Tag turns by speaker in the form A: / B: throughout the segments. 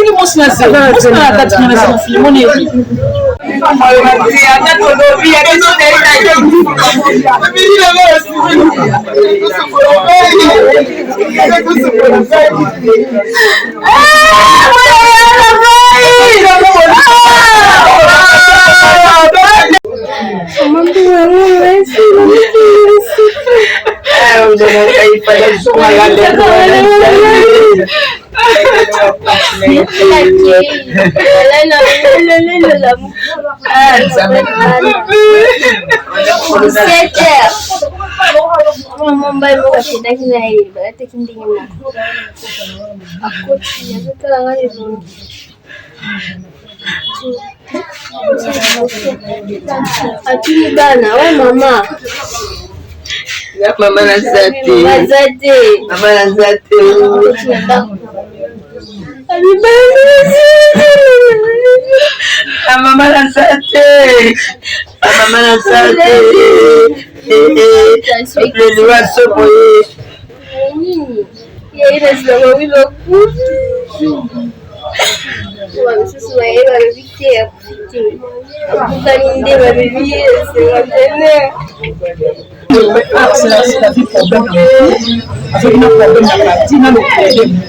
A: soki mosi na zero mosi na kati na sama filimoni ebi
B: Mama Nazate. Mama Nazate. Mama Nazate. Mama Nazate. Le oiseau
A: c'est la vie problème avec un problème de partie dans le problème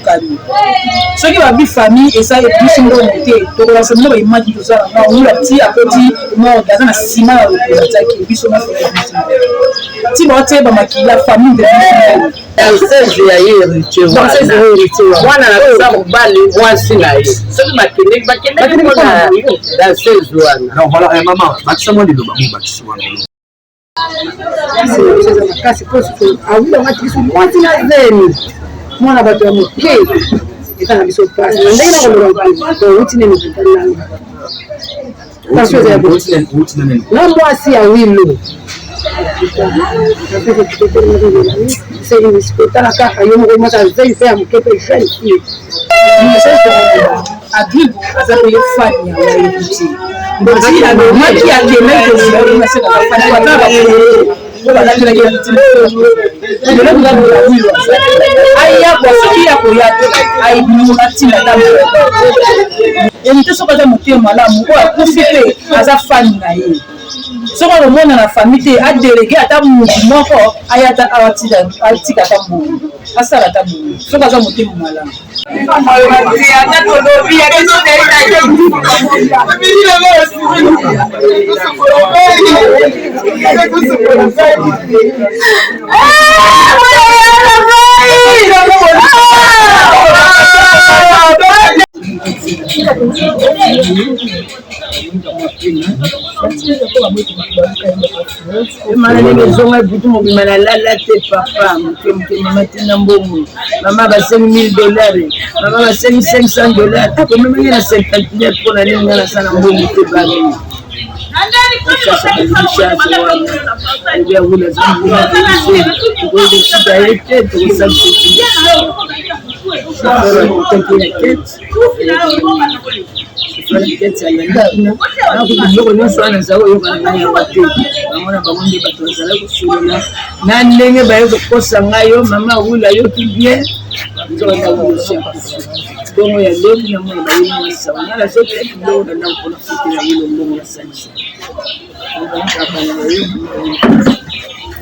A: ce qui va vie famille et ça est plus une bonne idée donc là c'est moi il m'a dit tout ça on l'a dit à petit moi dans un ciment qui est sur ma si moi tu es dans la famille de
B: c'est je moi na ça bali moi sinaye ce qui m'a kenné dans ces jours
C: non voilà maman maximum de maximum
A: kasi kosi awula ngatisu mwati na zeni mwana bato ya moke etanga biso pasi ndenge na kolora ko uti ne mutala parce que na mwasi ya wilo c'est une spectacle kaka yo mo mata zeni pe amkepe jeune Adib azapo yo fanya wa yuti Mboti ya maki ya kemeko na sema fanya kwa baba kwa la kila kitu ndio ndio aya kwa sikia kwa yake ai binati na damu ente soka za mutema malamu kwa kufipe azafanya na yeye soka romona na famille a délégué ata moko ayata awatika tambu asala tambu soka za mutema malamu
B: Maman va 5 000 $, maman va 500 $. Après même il y a 50 000 pour la ligne là ça n'a pas été bagé. Ça c'est une charge et bien vous les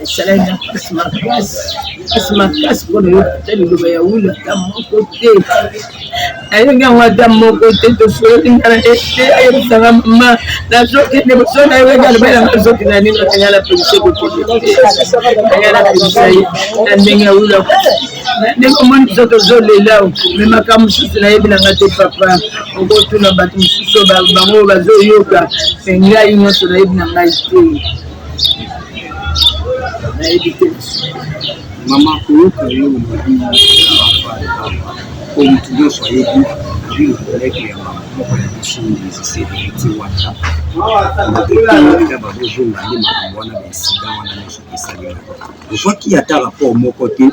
B: Salana asmakas kono yote ndio ya ula kama kote ayanga wada mokote to sori ngana ete ayanga mama na zote ne bosona ayanga bela zote na nini atangala polisi kote atangala polisi andenga ula ndeko moni zote zole lao mema kama sisi na yebi na ngate papa okoto na batu msuso bango bazo yoka penga inyoto na yebi na ngate
C: Maman, pour que nous comme tout le soyez dit, avec les mamans, on va les c'est des WhatsApp. Je crois qu'il y a un rapport mon côté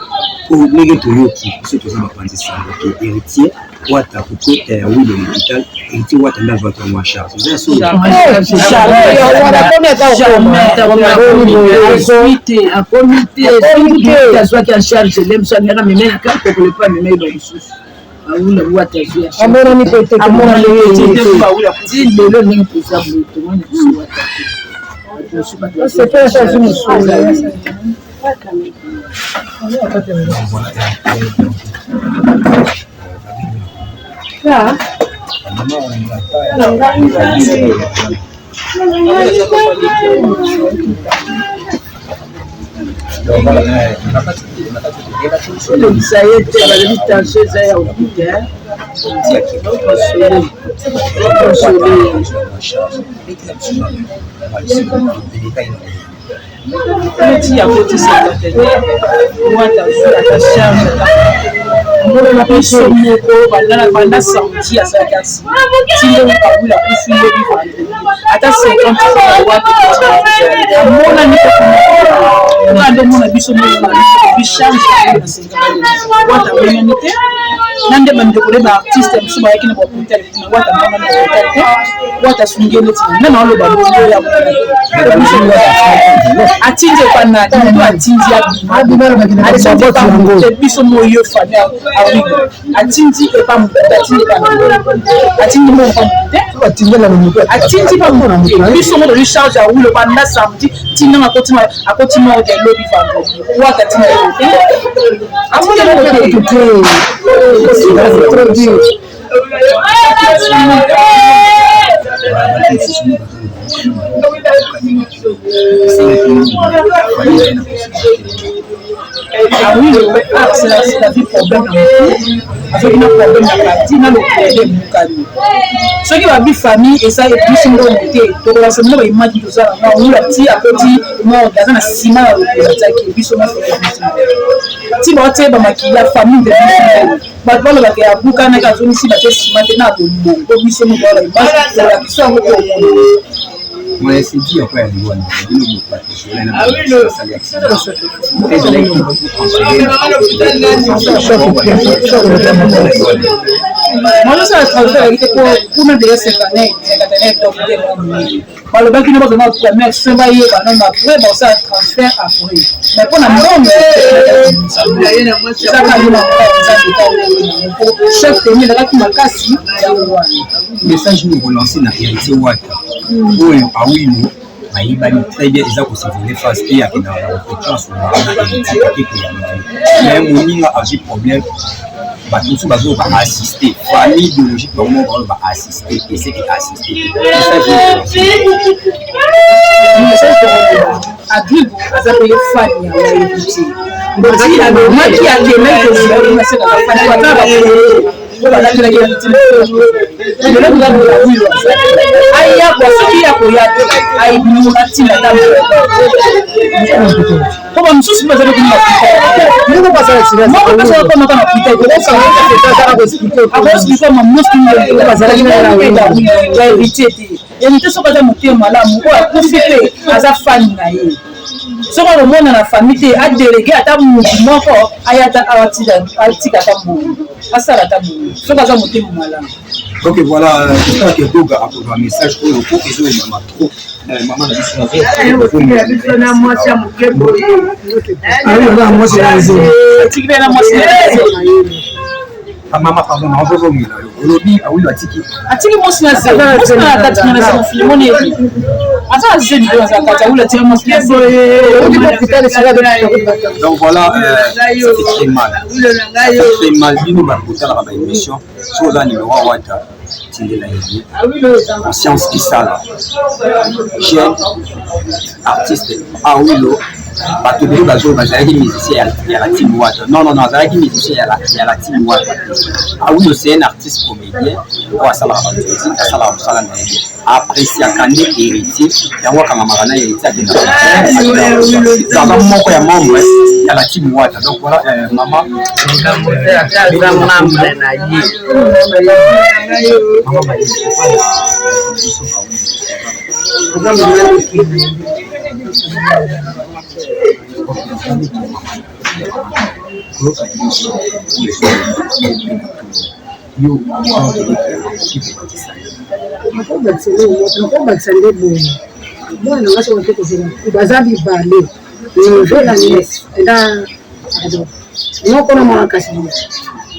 C: pour les Toyoki, ceux qui sont apprentis ça, héritier, Wata, oui, de l'hôpital, héritier, Wata, dans votre mois charge.
B: Un comité, qui a charge, l'aime soigner, mais même quand on ne peut pas me mettre dans le sous. Aoula Watazu.
A: Amora ni pété.
B: Amora ni pété. Aoula Kouzi. Le n'est pas ça. Tout le monde
A: c'est pas ça. Je me souviens. Là.
B: Ça y est, la vitesse est au bout. Petit à petit, ça va t'aider. Moi, t'as vu la charge. On a pris ce mot, on a senti à sa casse. Si on a vu la plus fine de vivre, à ta 50 fois, on a mis on a demandé à Bissot, il change la 50 fois. Nande bandekole ba artiste msuba yake na kuputa na wata mama na kuputa wata sungene tina na malo ba boyo ya atinje pana ndo atinje atinje pa mute biso moyo fanya awigo atinje pa mute atinje pa atinje mo pa mute atinje na mute atinje pa mute biso mo le charge a wulo pa na samedi tina akotima de lobby fambo wata tina atinje mo ko c'est trop dur. Ah oui, c'est la vie problème. Avec un problème de partie, dans le problème ce qui va bien famille et ça est plus une bonne idée. Donc on se met à imaginer tout ça. On a petit à petit, moi on a un ciment à l'attaquer. Puis on a fait. Si on tient la famille de bah voilà la guerre. Beaucoup n'a qu'à venir ici battre ciment maintenant pour nous. Donc puis on va la image pour la question au monde.
C: Moi c'est dit après à l'ouane. Je ne pas toucher. Ah oui le.
A: Moi je suis transfert qui pour nous déjà cette année donc le bac n'a pas vraiment permis de travailler pendant après bon ça transfert après mais pour la norme ça quand même chaque année là qui m'a cassé
C: message nous relancer na héritier wata oyo awino bayibali très bien eza ko s'évoluer face et à na confiance na héritier qui mais moninga a des problèmes tous bazo ba assister famille biologique vraiment ba assister et c'est qui assister
A: Adrigo azapeyo fanya wa yuti ndozi ya maki ya kemeko ndio nasema fanya kwa baba la kila kitu ndio ndio ndio aya kwa sikia kwa yake ai mnatina damu kwa msusi bazalo kuna ndio kwa sababu sina mko kwa sababu kama kupita kwa sababu nataka kusikia hapo sikia mama msusi ndio bazalo kuna ya vitete yani teso kaza mutema la mko akufite aza fani na yeye soko romona na famille a délégué ata moko ayata atika tambu asala tambu soko kaza mutema malamu.
C: Donc voilà, c'est ça que Doga a pour un message pour le coup et je maman trop maman a dit ça na moi c'est mukebo ah oui là moi c'est
A: tikibena moi c'est
C: mama pardon na ozo ngila lobi awilo atiki
A: moi c'est na c'est na kati na c'est filmo ni asa zedi kwa kata ula tia moi c'est
C: donc voilà c'est très mal c'est mal bino ba kutala ba émission sur la numéro wata tindela hivi conscience isala jeune artiste awilo bato de bazo bazalaki musicien ya la team wata non azalaki musicien ya la team wata awilo c'est un artiste comédien pour asala na apprécier kande héritier yango kama marana héritier dans moko ya membre ya la team wata donc voilà maman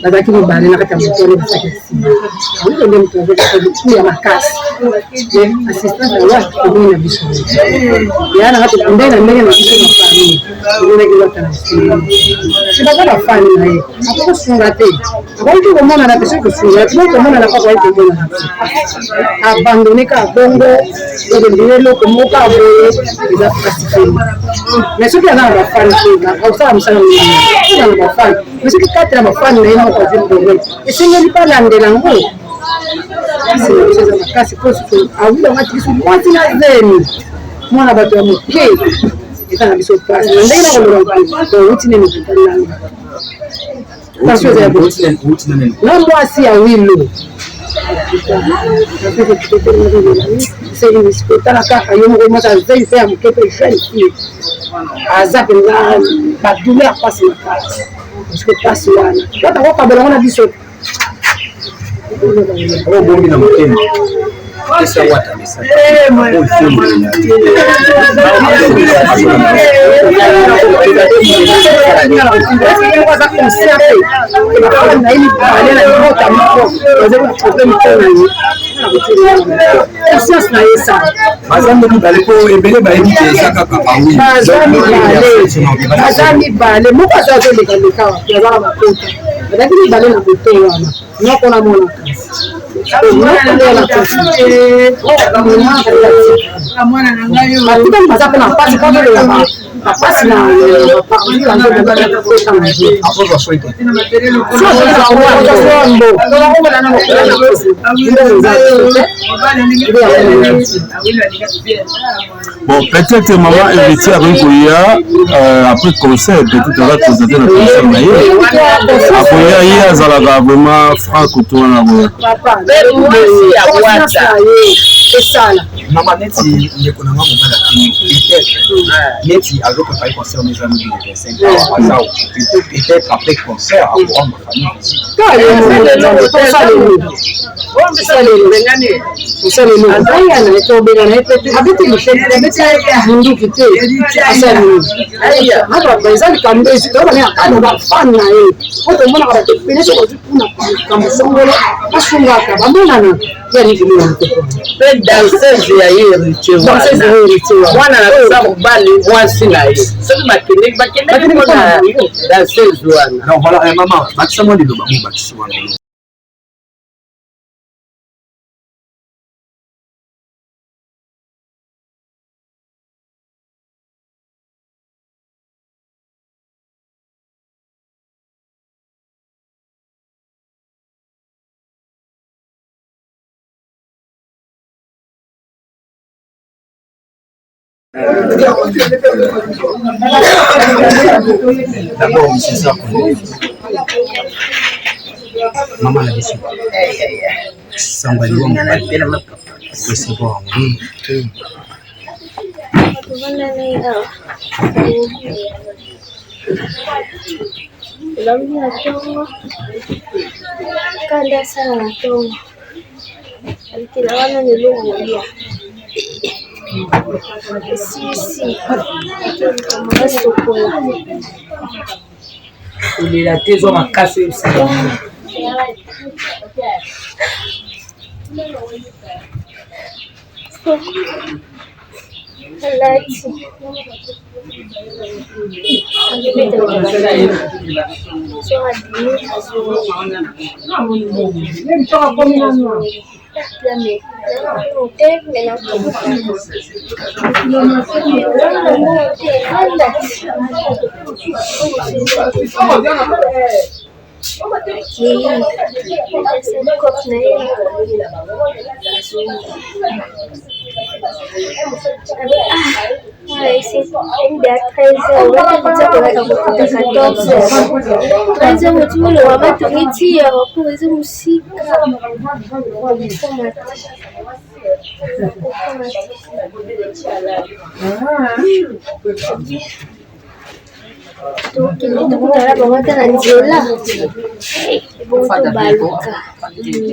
A: bazaki mibale na kati ya motole basaki nsima awiko nde moto azaki ya makasi assistance ya watu komoni na biso ya na kati ndenge na ndenge na biso na famille ndenge wata na nsima sibaza bafani na ye akokosunga te akoki komona na biso kosunga te komona na kaka ayi komona na biso abandone ka bongo ndenge eloko moko aboye eza pacifique mais soki aza na bafani te akosala mosala na bafani mais soki kati na bafani na ye moko azwi problème esengeli mpe alandela yango eza makasi po awilanga tikiso mwasi na zemi mwana bato ya moke eza na biso pasi na ndenge na koloba outi nene kotalanga pasio eza ya na mwasi ya wilo tala kaka yo moko mwasi azei mpe ya moke mpe jeune fille aza mpenza badouleur pasi makasi parce que pasi wana watango kabelango na biso
C: bombi na motema esa wata message ebele bayebi te eza kaka
A: baza mibale moko aza azolekaleka wapi aza na makota bazaki mibale na moto wana nyoko na mona atika baza mpe na mpasi kazolela bapasi na
D: bon, peut-être maman héritier avec Koya après concert, peut-être on va présenter le concert d'ailleurs. Koya hier, Zalaga vraiment franc autour de la voix.
C: Maman neti ndeko na mama mobala neti alors que par concert mes amis de 25 ans peut-être après concert avoir ma famille visite
B: danseuse ya héritier mwana na koza mobali mwasi na ye soki bakende mpona danseuse wana.
C: Alors voilà maman bakisa mwa liloba mo bakisi wana d'abord c'est ça maman la biso samba liwa mobali c'est bon
E: Lalu na tongo kanda sana na tongo alikila wana nilugulia si kama sokola
B: ulela tezo makasi usika
E: Lati so adini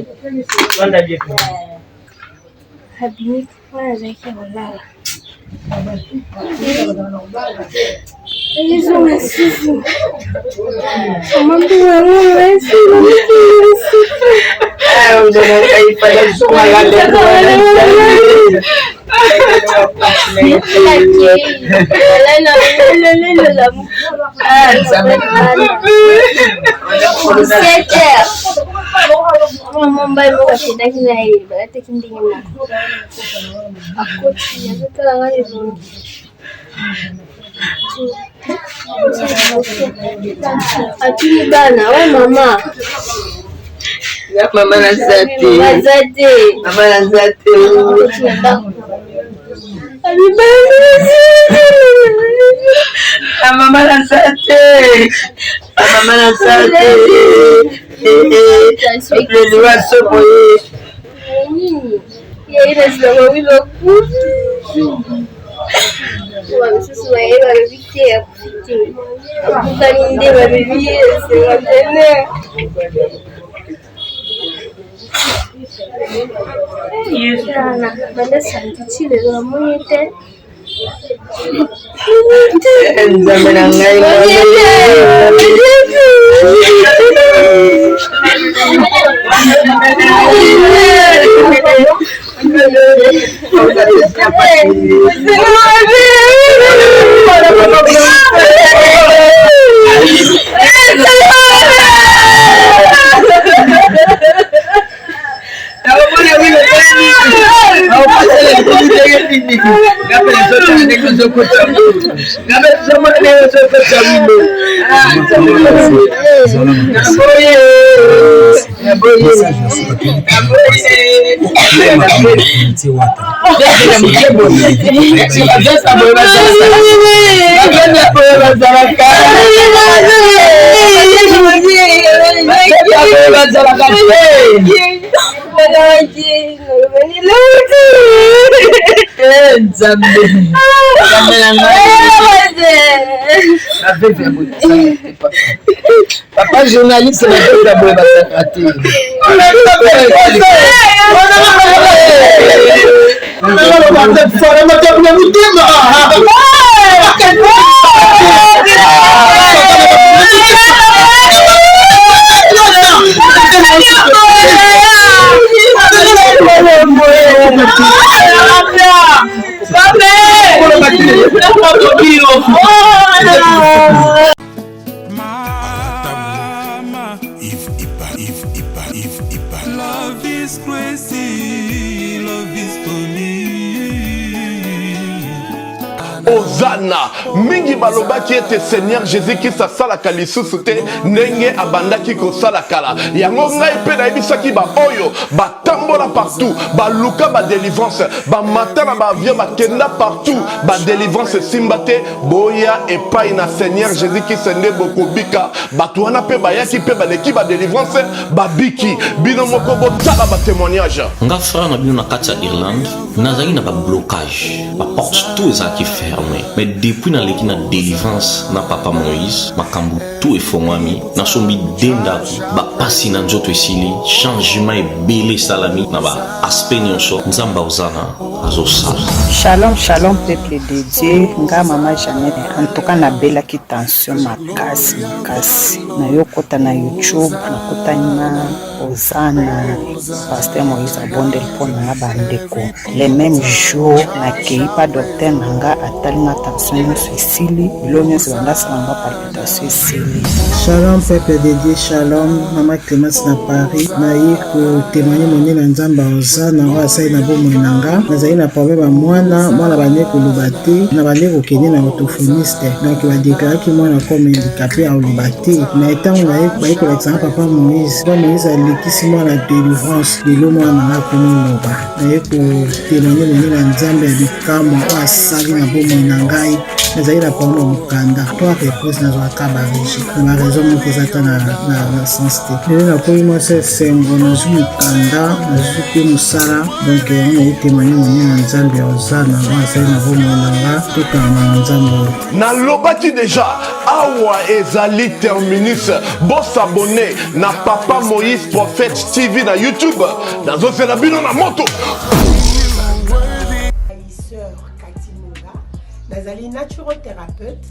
E: Ils ont merci. Maman, merci. Akili bana wa mama.
B: Mama Nazate. Mama Nazate. Mama Nazate. Mama Nazate. Le oiseau boyer.
E: Il reste là où il va. Sisi waelewa babikia kufikia kukaninde babibie sema tena sana banda santi chile la monite
B: nzamena ngai papa journaliste na boye basakati
F: Love is crazy, love is funny.
G: Ozana mingi balobaki ete Seigneur Jésus-Christ asalaka lisusu te ndenge abandaki kosala kala yango ngai mpe nayebisaki ba oyo batambola partout baluka ba délivrance bamata na baavion bakenda partout ba délivrance esimba te boya epai na Seigneur Jésus-Christ nde bokobika bato wana mpe bayaki mpe baleki ba délivrance babiki bino moko botala ba témoignage
H: nga frère na bino na kati ya Irlande nazali na ba blocage ba porte tout ezalaki fermé mais depuis na leki na délivrance na papa Moïse makambo tout efongwami na sombi dendaki ba pasi na nzoto esili changement ebele salami na ba aspect nyonso nzamba ozana azosala.
I: Shalom shalom peuple de Dieu nga mama Jeannette en tout cas na belaki tension makasi na yokota na YouTube nakotani na Ozana pasteur Moïse abondel pona bandeko les mêmes jours na keipa docteur nanga atalinga tension esili bilonyo zibandasa nanga palpitation esili.
J: Shalom peuple de Dieu, shalom mama Clémence na Paris na ye ko témoigner moni na nzamba Ozana wa sai na bomo nanga nazali na problème mwana bande koloba te na bande kokende na orthophoniste donc badéclaraki mwana comme handicapé à oloba te na etango baye kolakisanga papa Moïse alekisi mwana délivrance lelo mwana nanga komi loba naye kotémoigner moni na nzambe ya bikamwa oyo asali na bomoi na ngai nazali na problème mokanda to repose nazwaka baregi na baraison moko eza ta na sens te lelo nakomi mwasi esengo nazwi mokanda nazwi mpe mosala donc yango naye témoigner moni na nzambe ya Ozana asali na bomoi na nga tokanga na nzambe oyo
G: nalobaki déjà awa ezali terminus bosabone na papa Moïse Prophète TV na YouTube nazosela bino na moto.
K: Nazali naturothérapeute,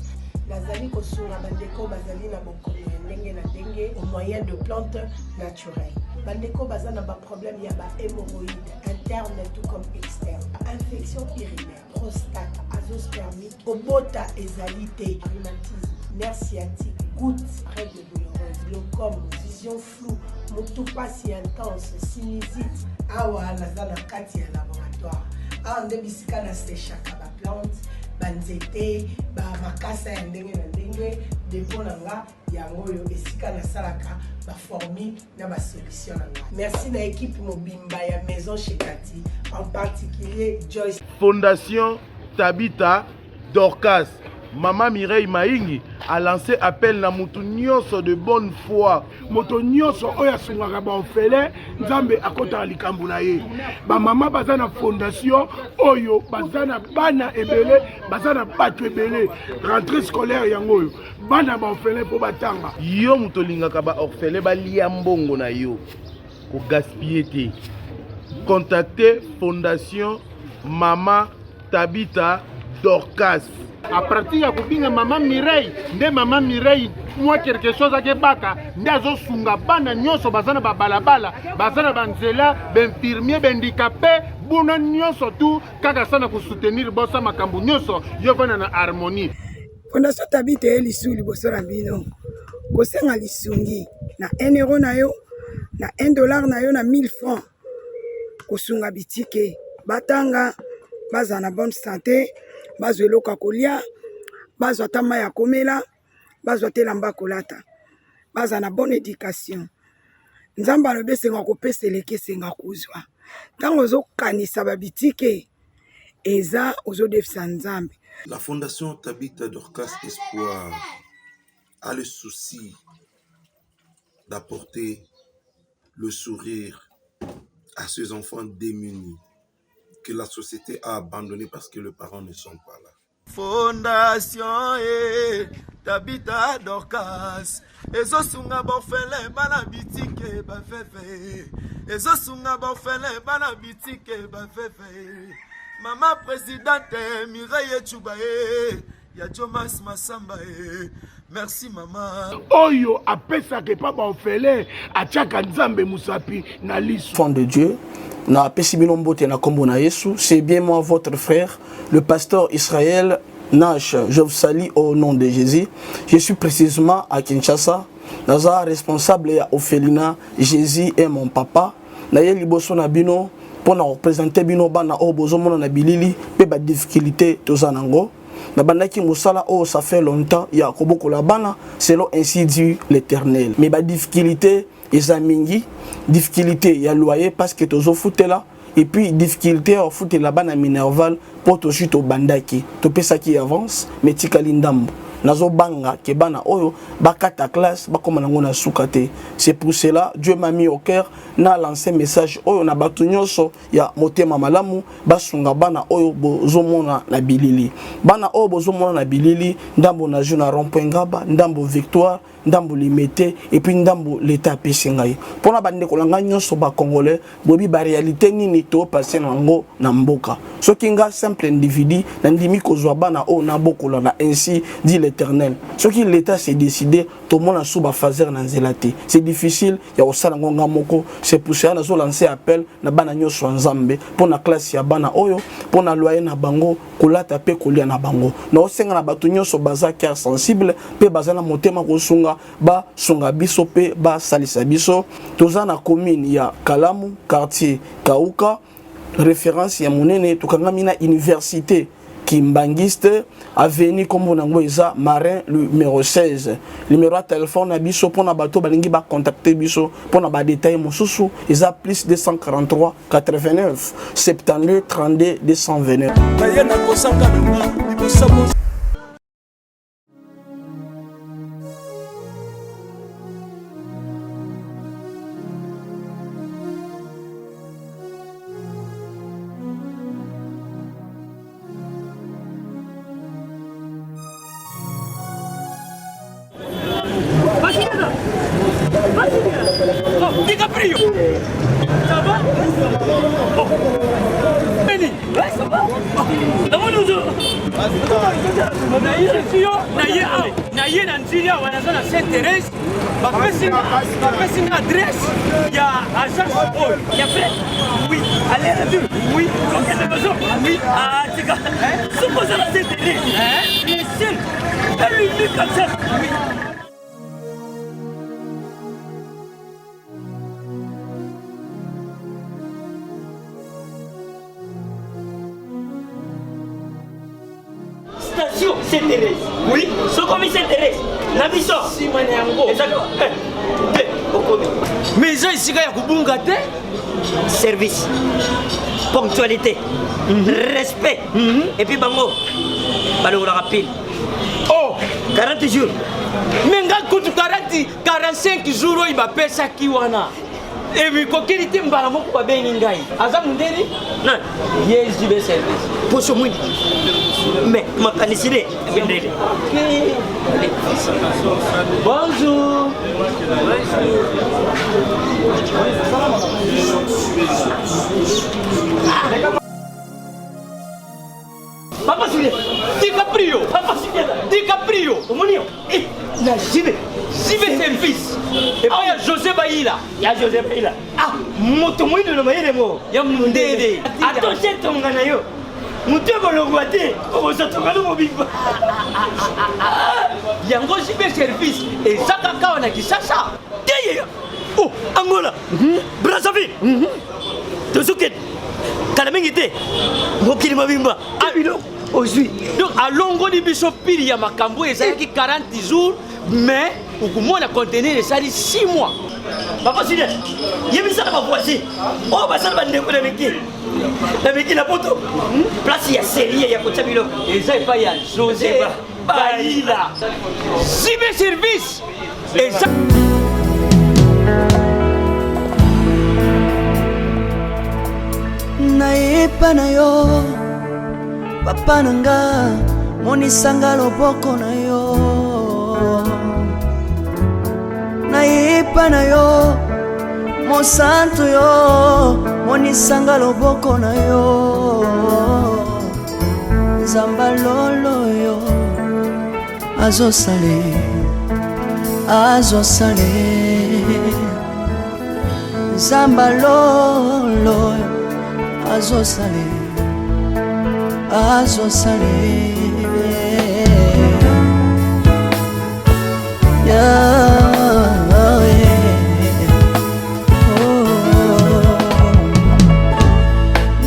K: Nazali kosunga bandeko bazali na bokomi ndenge na ndenge au moyen de plantes naturelles. Bandeko bazana ba problème ya ba hémorroïdes interne tout comme externe, infection urinaire, prostate, azoospermie, obota ezalité, rhumatisme, nerf sciatique, gouttes, règles douloureuses, glaucome, vision floue, motupa si intense, sinusite. Awa nazana kati ya laboratoire. Awa nde bisika na séchaka ba plante, banzete, ba makasa ya ndenge na ndenge, depo nanga yango yo esika na salaka ba formule na ba solution nanga. Merci na équipe mobimba ya Maison chez Cathy, en particulier Joyce.
G: Fondation Tabita Dorcas. Maman Mireille Maingi a lancé appel na mutu nyonso de bonne foi. Moto nyonso oya sungaka ba ofele nzambe akota likambu na ye. Ba mama bazana fondation oyo bazana bana ebele, bazana bato ebele. Rentrée scolaire yango yo. Bana ba ofele po batanga. Yo muto lingaka ba ofele ba lia mbongo na yo. Ko gaspiller te. Contactez Fondation Mama Tabita Dorcas.
L: À partir ya kubinga Mama Mireille, nde Mama Mireille moi quelque chose ake baka ndazo sunga bana nyonso bazana ba balabala, bazana banzela, benfirmier, bendicapé, buna nyonso tu kaka sana ku soutenir bossa makambu nyonso yo vana na harmonie.
M: Fondation Tabita elisu liboso na bino. Kosenga lisungi na 1 euro na yo, na 1 dollar na yo, na 1000 francs. Kosunga bitike batanga bazana bonne santé. Bazwa eloka kolia, bazwa tama ya komela, bazwa telamba kolata, bazwa na bonne éducation. Nzamba alobi esenga kopesa eleki esenga kuzwa. Ntango ozokanisa babitike eza ozodefisa nzambe.
N: La Fondation Tabita Dorcas Espoir a le souci d'apporter le sourire à ces enfants démunis que la société a abandonné parce que les parents ne sont pas là.
O: Fondation Tabita Dorcas ezosunga bofele bana bitike bafefe ezosunga bofele bana bitike bafefe Mama présidente Mireille Chubaye ya Thomas Masamba merci maman.
G: Oyo apesa ke papa ofele achaka nzambe musapi na lisu.
P: Enfant de Dieu. Na Pessimilombote na Kombo na Yesu, c'est bien moi votre frère, le pasteur Israël Nash. Je vous salue au nom de Jésus. Je suis précisément à Kinshasa. Naza responsable ya Ophelina, Jésus est mon papa. Na ye liboso na bino pour na représenter bino bana o bozomona na bilili pe ba difficulté tozanango. Na bandaki musala oh ça fait longtemps ya koboko la bana selon ainsi dit l'Éternel. Mais ba difficulté ezamingi difficulté ya loyer parce que tozo foutela et puis difficulté au foutela bana minerval pour to chito bandaki to pesa qui avance mais tikali ndambo nazo banga ke bana oyo bakata classe bakoma nango na sukate. C'est pour cela Dieu m'a mis au cœur na lancé message oyo na batu nyonso ya motema malamu basunga bana oyo bozomona na bilili bana oyo bozomona na bilili ndambo na juna rond-point Ngaba ndambo Victoire ndambo limité et puis ndambo l'état pesingai pona bande kolanga nyonso ba congolais bobi ba réalité nini to passer nango na mboka soki nga simple individu na ndimi kozwa bana o na bokola na ainsi dit l'Éternel soki l'état s'est décidé to mona suba fazer na nzelate c'est difficile ya osala ngonga moko. C'est pour ça na zo lancer appel na bana nyonso nzambe pona classe ya bana oyo pona loyer na bango kolata pe kolia na bango na osenga na batu nyonso baza cœur sensible pe baza na motema kosunga ba sunga biso pe ba salisa biso toza na commune ya Kalamu quartier Kauka référence ya monene tukangami na université Kimbangiste avenue Kombo nango eza Marin numéro 16 numéro de téléphone na biso pona bato balingi ba contacter biso pona ba détail mosusu eza plus 243 89 72 32 229.
O: DiCaprio. Ça va? Oh. Benny. Ouais, ça va? Oh.
Q: naye na nzili awa naza na Saint Thérèse bapesi nga adresse ya agence oyo ya fait oui allez la vue oui okende besoin oui tika sokoza na Saint Thérèse bien sûr elle lui dit comme ça oui.
R: Station Saint-Thérèse. Oui, ce qu'on s'intéresse. La mission. Si moi exactement.
Q: Mais ça ici il y a kubunga te
R: service. Ponctualité. Respect. Et puis bango. Balo la rapide.
Q: Oh,
R: 40 jours.
Q: Mais ngal kutu 45 jours il va pesa kiwana. Et puis kokili te mbala moko ba bengi ngai. Aza mundeni?
R: Non.
Q: Yes, jibe service.
R: Poso mwini. Mais makanisile bendele.
Q: Bonjour.
R: Papa Julien,
Q: DiCaprio.
R: Omonio. Na jibe
Q: service. Et puis il y a José Baïla.
R: Ah, moto mwini no mayele mo.
Q: Ya mundede.
R: Attention tonga na yo. Mutu bolongwa te, obozotonga no mobimba.
Q: Yango jibe service et saka kawa na Kisasa.
R: Teye. Oh, Angola. Brazzaville. Tozuket. Kalamingi te. Mokili mobimba.
Q: Ah, aujourd'hui. Donc à longo di biso pili ya makambo ezaki 40 jours mais okumona contenir esali 6 mois.
R: Papa Julien, yebisa na voisin. Oh basala bandeko na miki. Na miki na poto. Place ya série ya kocha bilo.
Q: Eza pas ya José Baïla. Jibe service. Et ça
S: nayepa na yo papa nanga monisanga loboko na yo nayepa na yo mosantu yo monisanga loboko na yo nzamba lolo yo azosale nzamba lolo azosale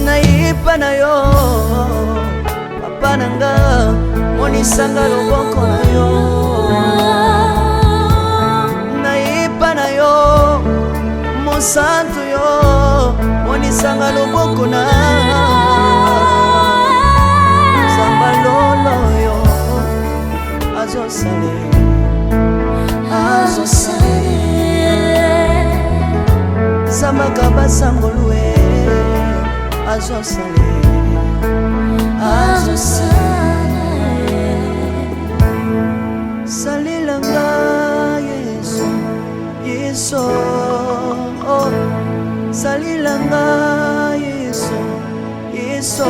S: nayipa na yo papa nanga monisanga loboko na yo nayipa na yo mosantu yo monisanga loboko na nzamba lolo yo azosale zambaka basangolue azosale salilanga yesu oh. Salilanga Yesu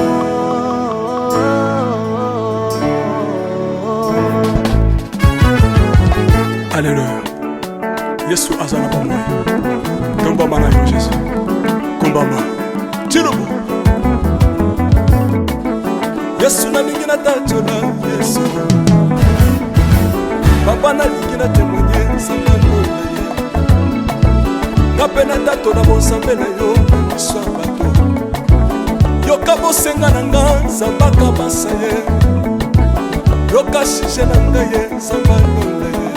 T: Alléluia Yesu azana bamwe Tomba mana yo Jésus Kumbaba Tirubu Yesu na lingi na tachola Yesu Papa na lingi na témoigner Sangalo Napena tato na bonsambe na yo Miso bato Yoka bosenga na nga Zambaka basa ye Yoka shije na nga ye Zambalo na ye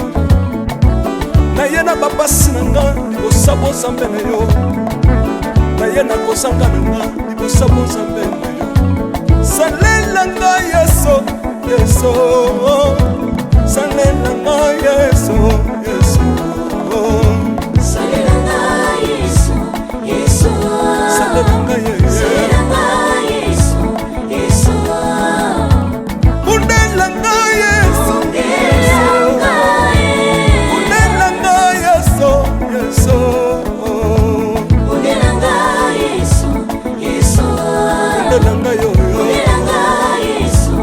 T: Na ye na bapasi na nga Libosa bonsambe na yo Na ye na kosanga na nga Libosa bonsambe na yo Salela nga Yesu Yesu Salela nga Yesu Yesu
S: Yesu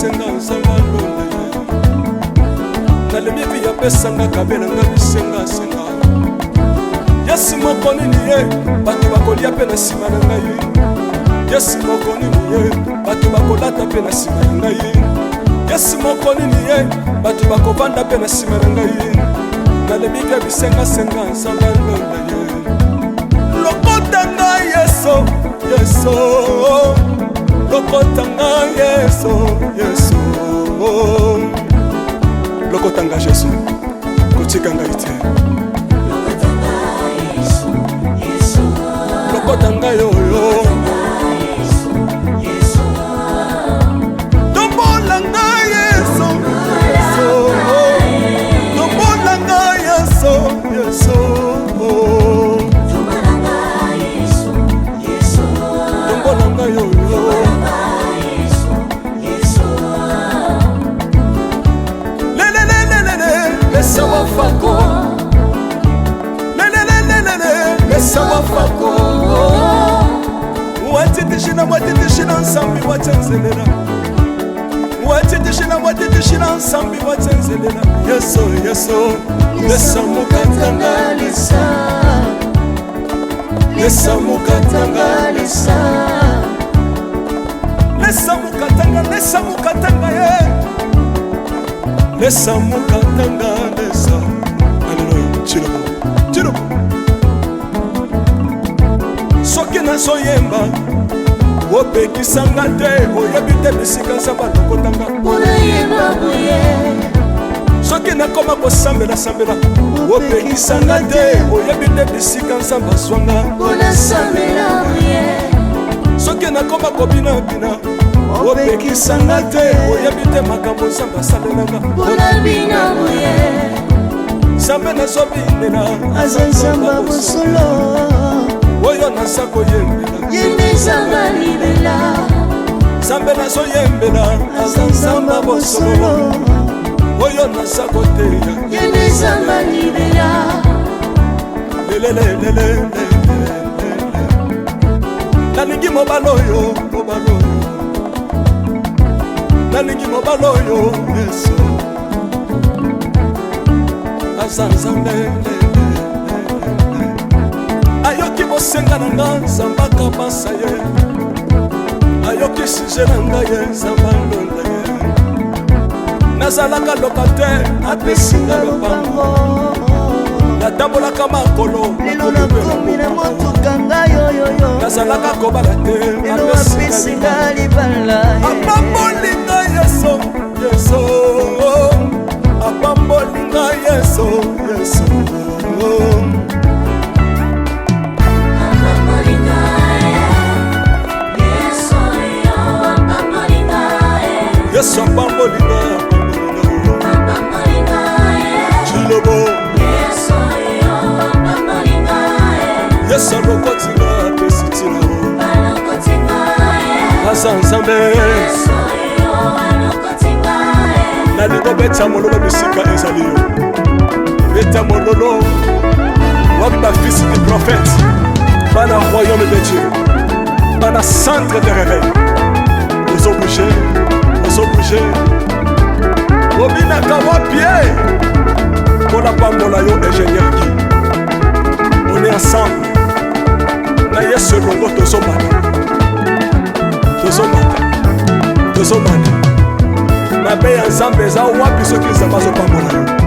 T: senga nzamba londa ye nalemi epi yapesanga kabelanga bisengasenga yesi moko nini ye bato bakolia mpe na nsima na ngai yesi moko nini ye bato bakolata mpe na nsima na ngai yesi moko nini ye bato bakovanda mpe na nsima na ngai nalemi mpe bisengasenga nzamba londa ye lokota ngai yeso yeso lokota ngai yeso yeso lokota ngai Yesu kotika ngai te lokota ngai oyo tombola ngai Yesu tombola ngai Yesu Yesu tombola ngai oyo Lesa wafako Lesa wafako Watitishina nsambi watenzelela Watitishina nsambi watenzelela Yeso yeso Lesa mukatanga Lesa mukatanga Lesa mukatanga ye Lesa mukatanga lesa Alleluia Chirobo Chirobo Soki nazoyemba opekisanga te oyebi te bisika nzamba lokotanga soki nakoma kosambela opekisanga te oyebi te bisika nzamba zwanga soki nakoma kobinabina opekisanga te oyebi te makambo nzamba asalelanga nzambe nazobinela
S: aza nzamba bosolo
T: oyo naza koyembela
S: yende nzamba libela
T: nzambe nazoyembela aza nzamba bosolo oyo naza koteya
S: yende nzamba libela
T: lelelelele nalingi mobala oyo nalingi mobala oyo Yesu aza nzambe ayoki bosenga na nga nzamba kabasa ye ayoki suje na nga ye nzamba londa ye nazalaka lokatere apesinga lopango natambolaka makolo
S: lelo nakomi na motuka ngai oyoyo
T: nazalaka kobala te
S: lelo apesinga libala
T: apambolinga yeso yeso apambolinga yeso yeso Yesu apambolinga Chilobo Yesu alokotinga pesitina Aza nzambe nalingo beta mololo bisika ezali yo beta mololo wabi bafisi des prophètes bana royaume de Dieu bana centre de réveil aux obligés obinaka wapie mpona pambola yo ingénieur ki on est ensemble na yesu elongo tozomata mabe ya nzambe eza wapi soki nzambe azopambola yo